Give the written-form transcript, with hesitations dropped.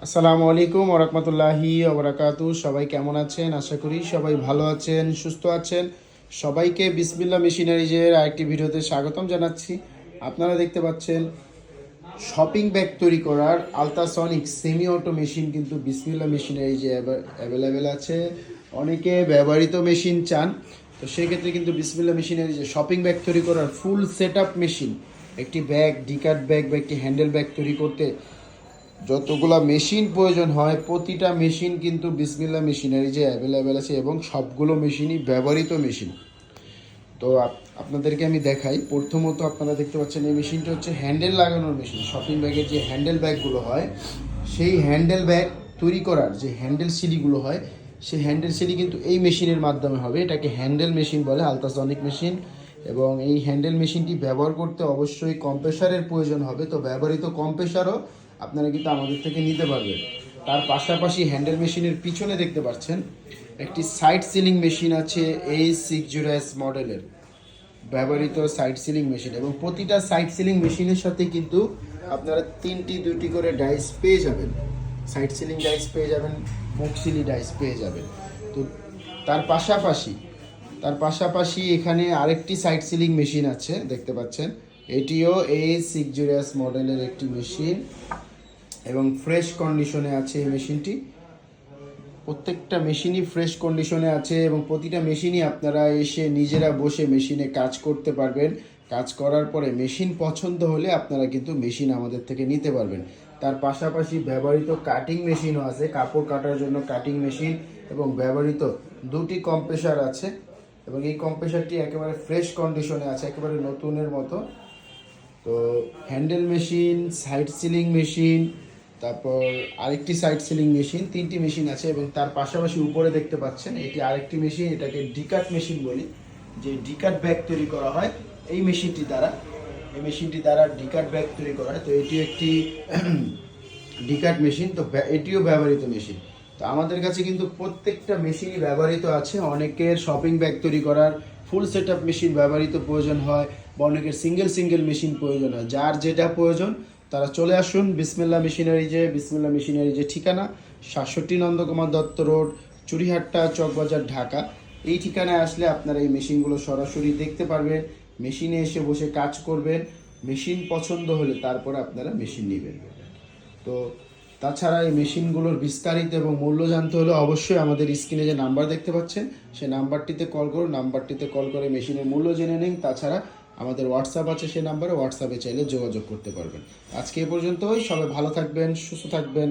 আসসালামু আলাইকুম ওয়া রাহমাতুল্লাহি ওয়া বারাকাতুহু। সবাই কেমন আছেন? আশা করি সবাই ভালো আছেন, সুস্থ আছেন। সবাইকে বিসমিল্লাহ মেশিনারিজের আরেকটি ভিডিওতে স্বাগতম জানাচ্ছি। আপনারা দেখতে পাচ্ছেন শপিং ব্যাগ তৈরি করার আলট্রাসনিক সেমি অটো মেশিন কিন্তু বিসমিল্লাহ মেশিনারিজে অ্যাভেলেবেল আছে। অনেকে ব্যবহৃত মেশিন চান, তো সেক্ষেত্রে কিন্তু বিসমিল্লাহ মেশিনারিজে শপিং ব্যাগ তৈরি করার ফুল সেট আপ মেশিন, একটি ব্যাগ, ডিকাট ব্যাগ বা একটি হ্যান্ডেল ব্যাগ তৈরি করতে যতগুলা মেশিন প্রয়োজন হয় প্রতিটা মেশিন কিন্তু বিসমিল্লাহ মেশিনারি যে অ্যাভেলেবেল আছে এবং সবগুলো মেশিনই ব্যবহৃত মেশিন। তো আপনাদেরকে আমি দেখাই। প্রথমত আপনারা দেখতে পাচ্ছেন এই মেশিনটা হচ্ছে হ্যান্ডেল লাগানোর মেশিন। শপিং ব্যাগের যে হ্যান্ডেল ব্যাগগুলো হয়, সেই হ্যান্ডেল ব্যাগ তৈরি করার যে হ্যান্ডেল সিলিগুলো হয়, সেই হ্যান্ডেল সিলি কিন্তু এই মেশিনের মাধ্যমে হবে। এটাকে হ্যান্ডেল মেশিন বলে, আলট্রাসনিক মেশিন। এবং এই হ্যান্ডেল মেশিনটি ব্যবহার করতে অবশ্যই কম্প্রেসারের প্রয়োজন হবে। তো ব্যবহৃত কম্প্রেসারও আপনারা কিন্তু আমাদের থেকে নিতে পারবেন। তার পাশাপাশি হ্যান্ডেল মেশিনের পিছনে দেখতে পাচ্ছেন একটি সাইড সিলিং মেশিন আছে, A60S মডেলের ব্যবহৃত সাইড সিলিং মেশিন। এবং প্রতিটা সাইড সিলিং মেশিনের সাথে কিন্তু আপনারা দুইটি করে ডাইস পেয়ে যাবেন। সাইড সিলিং ডাইস পেয়ে যাবেন, মুখ সিলি ডাইস পেয়ে যাবেন। তো তার পাশাপাশি তার পাশাপাশি এখানে আরেকটি সাইড সিলিং মেশিন আছে, দেখতে পাচ্ছেন। এটিও A60S মডেলের একটি মেশিন এবং ফ্রেশ কন্ডিশনে আছে এই মেশিনটি। প্রত্যেকটা মেশিনই ফ্রেশ কন্ডিশনে আছে এবং প্রতিটা মেশিনই আপনারা এসে নিজেরা বসে মেশিনে কাজ করতে পারবেন। কাজ করার পরে মেশিন পছন্দ হলে আপনারা কিন্তু মেশিন আমাদের থেকে নিতে পারবেন। তার পাশাপাশি ব্যবহৃত কাটিং মেশিনও আছে, কাপড় কাটার জন্য কাটিং মেশিন, এবং ব্যবহৃত দুটি কম্প্রেসার আছে। এবং এই কম্প্রেসারটি একেবারে ফ্রেশ কন্ডিশনে আছে, একেবারে নতুনের মতো। তো handle machine, side sealing machine, তারপর আরেকটি সাইড সিলিং মেশিন, তিনটি মেশিন আছে। এবং তার পাশাপাশি উপরে দেখতে পাচ্ছেন এটি আরেকটি মেশিন, এটাকে ডিকাট মেশিন বলি। যে ডিকাট ব্যাগ তৈরি করা হয় এই মেশিনটি দ্বারা ডিকাট ব্যাগ তৈরি করা হয়। তো এটি একটি ডিকাট মেশিন, তো এটিও ব্যবহৃত মেশিন। তো আমাদের কাছে কিন্তু প্রত্যেকটা মেশিনই ব্যবহৃত আছে। অনেকের শপিং ব্যাগ তৈরি করার ফুল সেট আপ মেশিন ব্যবহৃত প্রয়োজন হয়, বা অনেকের সিঙ্গেল মেশিন প্রয়োজন হয়। যার যেটা প্রয়োজন তারা চলে আসুন বিসমিল্লাহ মেশিনারিজে ঠিকানা ৬৭ নন্দকুমার দত্ত রোড, চুরিহাট্টা, চকবাজার, ঢাকা। এই ঠিকানায় আসলে আপনারা এই মেশিনগুলো সরাসরি দেখতে পারবেন, মেশিনে এসে বসে কাজ করবেন। মেশিন পছন্দ হলে তারপরে আপনারা মেশিন নেবেন। তো তাছাড়া এই মেশিনগুলোর বিস্তারিত এবং মূল্য জানতে হলে অবশ্যই আমাদের স্ক্রিনে যে নাম্বার দেখতে পাচ্ছেন সেই নাম্বারটিতে কল করুন। নাম্বারটিতে কল করে মেশিনের মূল্য জেনে নিন। তাছাড়া আমাদের হোয়াটসঅ্যাপ আছে, সেই নাম্বারে হোয়াটসঅ্যাপে চাইলে যোগাযোগ করতে পারবেন। আজকে এ পর্যন্তই। সবাই ভালো থাকবেন, সুস্থ থাকবেন।